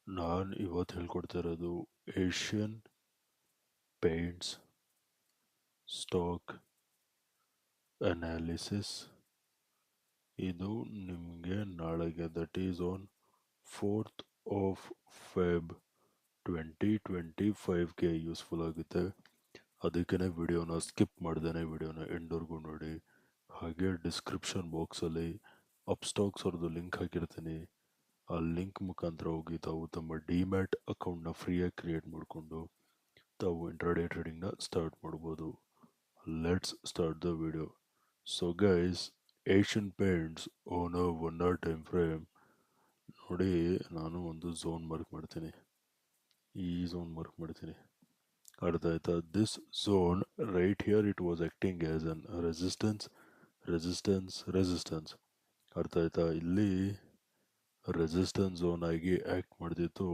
ನಾನು ಇವತ್ತು ಹೇಳ್ಕೊಡ್ತಾ ಇರೋದು ಏಷ್ಯನ್ ಪೇಂಟ್ಸ್ ಸ್ಟಾಕ್ ಅನಾಲಿಸಿಸ್. ಇದು ನಿಮಗೆ ನಾಳೆಗೆ that is on 4th of Feb 2025ಗೆ ಯೂಸ್ಫುಲ್ ಆಗುತ್ತೆ. ಅದಕ್ಕೇ ವಿಡಿಯೋನ ಸ್ಕಿಪ್ ಮಾಡ್ದೇನೆ ವಿಡಿಯೋನ ಎಂಡ್ವರೆಗೂ ನೋಡಿ. ಹಾಗೆ ಡಿಸ್ಕ್ರಿಪ್ಷನ್ ಬಾಕ್ಸಲ್ಲಿ ಅಪ್ಸ್ಟಾಕ್ಸ್ ಅವ್ರದ್ದು ಲಿಂಕ್ ಹಾಕಿರ್ತೀನಿ. ಆ ಲಿಂಕ್ ಮುಖಾಂತರ ಹೋಗಿ ತಾವು ತಮ್ಮ ಡಿಮ್ಯಾಟ್ ಅಕೌಂಟ್ನ ಫ್ರೀಯಾಗಿ ಕ್ರಿಯೇಟ್ ಮಾಡಿಕೊಂಡು ತಾವು ಇಂಟ್ರಾಡೇ ಟ್ರೇಡಿಂಗ್ನ ಸ್ಟಾರ್ಟ್ ಮಾಡ್ಬೋದು. Let's start the video. So guys, Asian paints own a 1 hour time frame ನೋಡಿ. ನಾನು ಒಂದು ಝೋನ್ ಮಾರ್ಕ್ ಮಾಡ್ತೀನಿ, ಈ ಝೋನ್ ಮಾರ್ಕ್ ಮಾಡ್ತೀನಿ. ಅರ್ಥ ಆಯ್ತಾ? This zone right here it was acting as an resistance resistance resistance. ಅರ್ಥ ಆಯ್ತಾ? ಇಲ್ಲಿ ರೆಸಿಸ್ಟೆನ್ಸ್ ಝೋನ್ ಆಗಿ ಆಕ್ಟ್ ಮಾಡ್ತಿತ್ತು.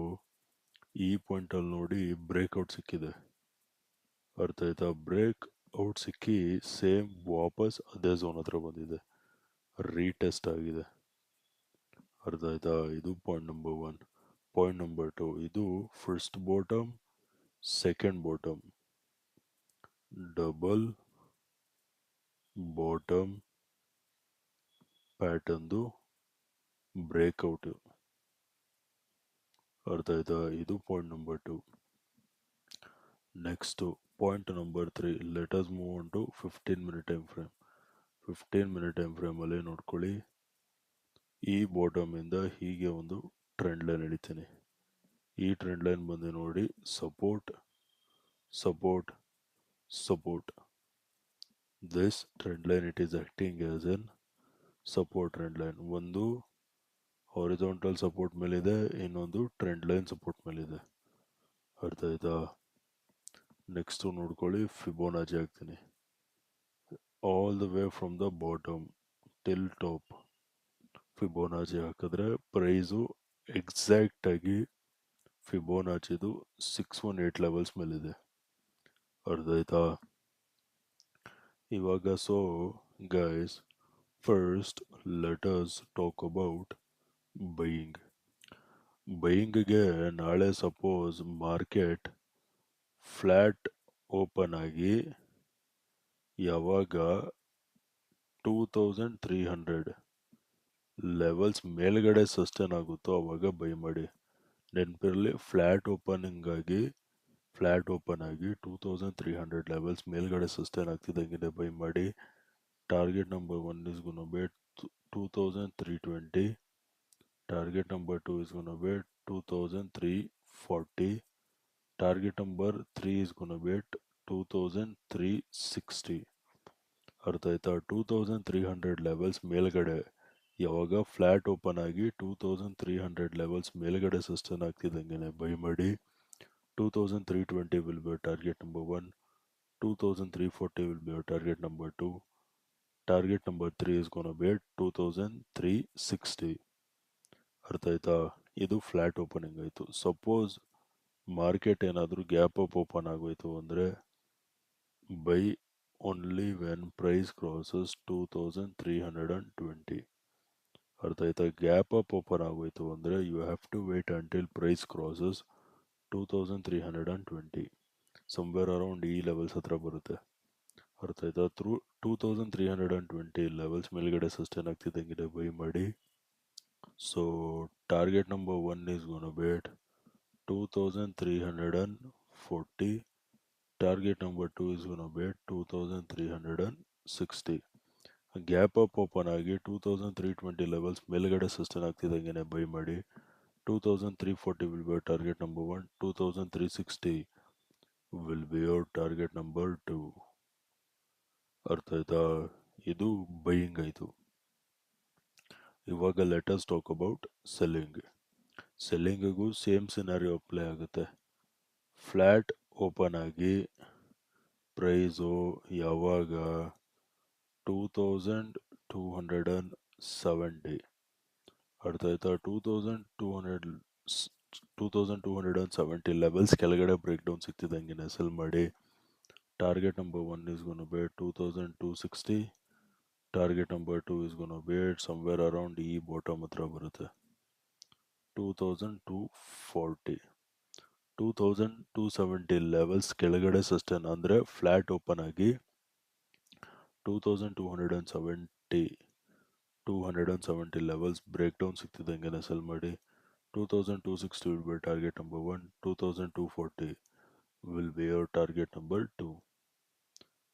ಈ ಪಾಯಿಂಟಲ್ಲಿ ನೋಡಿ ಬ್ರೇಕ್ಔಟ್ ಸಿಕ್ಕಿದೆ. ಅರ್ಥ ಆಯ್ತಾ? ಬ್ರೇಕ್ ಔಟ್ ಸಿಕ್ಕಿ ಸೇಮ್ ವಾಪಸ್ ಅದೇ ಝೋನ್ ಹತ್ರ ಬಂದಿದೆ, ರೀಟೆಸ್ಟ್ ಆಗಿದೆ. ಅರ್ಥ ಆಯ್ತಾ? ಇದು ಪಾಯಿಂಟ್ ನಂಬರ್ 1. ಪಾಯಿಂಟ್ ನಂಬರ್ 2, ಇದು first bottom, second bottom, double bottom ಪ್ಯಾಟರ್ನ್ದು ಬ್ರೇಕ್ಔಟ್. ಅರ್ಥ ಆಯ್ತಾ? ಇದು point number 2. Next point number 3, let us move on to 15 minute time frame. 15 minute time ಫ್ರೇಮಲ್ಲಿ ನೋಡ್ಕೊಳ್ಳಿ, ಈ ಬಾಟಮ್ ಇಂದ ಹೀಗೆ ಒಂದು ಟ್ರೆಂಡ್ ಲೈನ್ ಎಳಿತೀನಿ. ಈ ಟ್ರೆಂಡ್ ಲೈನ್ ಬಂದು ನೋಡಿ support support support. This trend line it is acting as N support trend line. ಒಂದು ಹಾರಿಜಾಂಟಲ್ ಸಪೋರ್ಟ್ ಮೇಲಿದೆ, ಇನ್ನೊಂದು ಟ್ರೆಂಡ್ ಲೈನ್ ಸಪೋರ್ಟ್ ಮೇಲಿದೆ. ಅರ್ಥ ಆಯ್ತಾ? ನೆಕ್ಸ್ಟ್ ನೋಡ್ಕೊಳ್ಳಿ, ಫಿಬೋನಾಚಿ ಹಾಕ್ತೀನಿ. All the way from the bottom till top Fibonacci ಹಾಕಿದ್ರೆ ಪ್ರೈಸು ಎಕ್ಸಾಕ್ಟ್ ಆಗಿ ಫಿಬೋನಾಚಿದು 618 ಲೆವೆಲ್ಸ್ ಮೇಲಿದೆ. ಅರ್ಥ ಆಯ್ತಾ? ಇವಾಗ so guys, first let us talk about buying. ಬೈಯಿಂಗ್ಗೆ ನಾಳೆ ಸಪೋಸ್ ಮಾರ್ಕೆಟ್ ಫ್ಲ್ಯಾಟ್ ಓಪನ್ ಆಗಿ ಯಾವಾಗ 2300 ಲೆವೆಲ್ಸ್ ಮೇಲ್ಗಡೆ ಸಸ್ಟೇನ್ ಆಗುತ್ತೋ ಅವಾಗ ಬೈ ಮಾಡಿ. ನೆನಪಿರಲಿ, ಫ್ಲ್ಯಾಟ್ ಓಪನ್ ಆಗಿ 2300 ಲೆವೆಲ್ಸ್ ಮೇಲ್ಗಡೆ ಸಸ್ಟೇನ್ ಆಗ್ತಿದ್ದಂಗೆ ಬೈ ಮಾಡಿ. Target number 1 is gonna be 2320. Target number 2 is gonna be 2340. Target number 3 is gonna be 2360. ಅರ್ಥ ಆಯ್ತಾ? 2300 ಲೆವೆಲ್ಸ್ ಮೇಲ್ಗಡೆ ಯಾವಾಗ ಫ್ಲ್ಯಾಟ್ ಓಪನ್ ಆಗಿ 2300 ಲೆವೆಲ್ಸ್ ಮೇಲ್ಗಡೆ ಸಸ್ಟೇನ್ ಆಗ್ತಿದ್ದಂಗೆ ಬೈ ಮಾಡಿ. 2320 will be target number 1. 2340 will be target number 2. Target number 3 is gonna be 2360. ಅರ್ಥ ಆಯ್ತಾ? ಇದು ಫ್ಲ್ಯಾಟ್ ಓಪನಿಂಗ್ ಆಯಿತು. ಸಪೋಸ್ ಮಾರ್ಕೆಟ್ ಏನಾದರೂ ಗ್ಯಾಪ್ ಅಪ್ ಓಪನ್ ಆಗೋಯ್ತು ಅಂದರೆ buy only when price crosses 2320. ಅರ್ಥ ಆಯ್ತಾ? ಗ್ಯಾಪ್ ಅಪ್ ಓಪನ್ ಆಗೋಯ್ತು ಅಂದರೆ you have to wait until price crosses 2320. Somewhere around ಈ ಲೆವೆಲ್ಸ್ ಹತ್ರ ಬರುತ್ತೆ. ಅರ್ಥ ಆಯ್ತಾ? 2320 ಲೆವೆಲ್ಸ್ ಮೇಲ್ಗಡೆ ಸಸ್ಟೇನ್ ಆಗ್ತಿದ್ದಂಗೆ ಬೈ ಮಾಡಿ. So target number 1 is gonna be 2340. Target number 2 is gonna be 2360. Gap up open ಆಗಿ 2320 ಲೆವೆಲ್ಸ್ ಮೇಲ್ಗಡೆ ಸಸ್ಟೇನ್ ಆಗ್ತಿದ್ದಂಗೆ ಬೈ ಮಾಡಿ. 2340 will be target number 1. 2360 will be your target number 2. ಅರ್ಥ ಆಯ್ತಾ? ಇದು ಬೈಯಿಂಗ್ ಆಯಿತು. ಇವಾಗ let us talk about selling. ಸೆಲ್ಲಿಂಗಿಗೂ ಸೇಮ್ ಸಿನಾರಿಯೋ ಅಪ್ಲೈ ಆಗುತ್ತೆ. ಫ್ಲ್ಯಾಟ್ ಓಪನ್ ಆಗಿ ಪ್ರೈಸು ಯಾವಾಗ 2270, ಅರ್ಥ ಆಯ್ತಾ? 2270 ಲೆವೆಲ್ಸ್ ಕೆಳಗಡೆ ಬ್ರೇಕ್ ಡೌನ್ ಸಿಗ್ತಿದ್ದಂಗೆ ಸೆಲ್ ಮಾಡಿ. Target number 1 is gonna be 2260. Target number 2 is gonna be somewhere around ಈ ಬಾಟಮ್ ಹತ್ರ ಬರುತ್ತೆ, 2240. 2270 ಲೆವೆಲ್ಸ್ ಕೆಳಗಡೆ ಸಸ್ಟೈನ್ ಅಂದರೆ ಫ್ಲಾಟ್ ಓಪನ್ ಆಗಿ 2270 270 ಲೆವೆಲ್ಸ್ ಬ್ರೇಕ್ ಡೌನ್ ಸಿಗ್ತಿದ್ದಂಗೆ ಸೆಲ್ ಮಾಡಿ 2260 will be target number 1, 2240 will be your target number 2.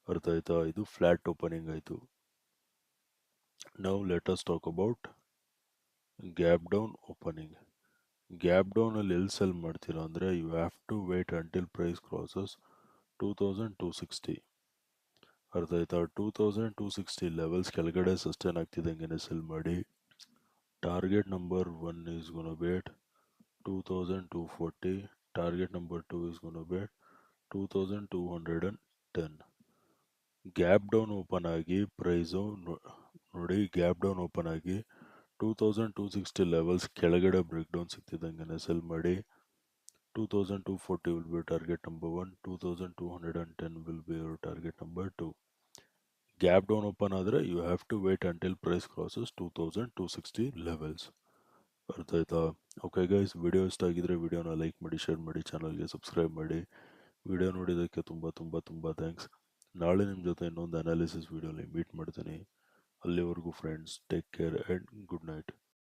ಅರ್ಥ ಆಯ್ತಾ? ಇದು ಫ್ಲಾಟ್ ಓಪನಿಂಗ್ ಆಯಿತು. Now let us talk about gap down opening. Gap down ಅಲ್ಲಿ ಎಲ್ಲಿ ಸೆಲ್ ಮಾಡ್ತೀರಾ ಅಂದರೆ you have to wait until price crosses 2260. ಅರ್ಥ ಆಯ್ತಾ? 2260 ಲೆವೆಲ್ಸ್ ಕೆಳಗಡೆ ಸಸ್ಟೈನ್ ಆಗ್ತಿದ್ದಂಗೆ ಸೆಲ್ ಮಾಡಿ. Target number 1 is gonna be at 2240. Target number 2 is gonna be at 2210. Gap down open ಆಗಿ ಪ್ರೈಸು ನೋಡಿ, ಗ್ಯಾಪ್ ಡೌನ್ ಓಪನ್ ಆಗಿ 2260 ಲೆವೆಲ್ಸ್ ಕೆಳಗಡೆ ಬ್ರೇಕ್ ಡೌನ್ ಸಿಗ್ತಿದ್ದಂಗೆ ಸೆಲ್ ಮಾಡಿ. 2240 will be target number 1, 2210 will be your target number 2. Gap down open ಆದರೆ you have to wait until price crosses 2260 levels. ಅರ್ಥ ಆಯ್ತಾ? Okay guys, video ಇಷ್ಟ ಆಗಿದ್ರೆ ವಿಡಿಯೋನ ಲೈಕ್ ಮಾಡಿ, ಶೇರ್ ಮಾಡಿ, ಚಾನಲ್ಗೆ ಸಬ್ಸ್ಕ್ರೈಬ್ ಮಾಡಿ. ವಿಡಿಯೋ ನೋಡಿದ್ದಕ್ಕೆ ತುಂಬ ಥ್ಯಾಂಕ್ಸ್. ನಾಳೆ ನಿಮ್ಮ ಜೊತೆ ಇನ್ನೊಂದು ಅನಾಲಿಸಿಸ್ ವಿಡಿಯೋಲಿ ಮೀಟ್ ಮಾಡ್ತೀನಿ. ಅಲ್ಲಿವರೆಗೂ friends, take care and good night.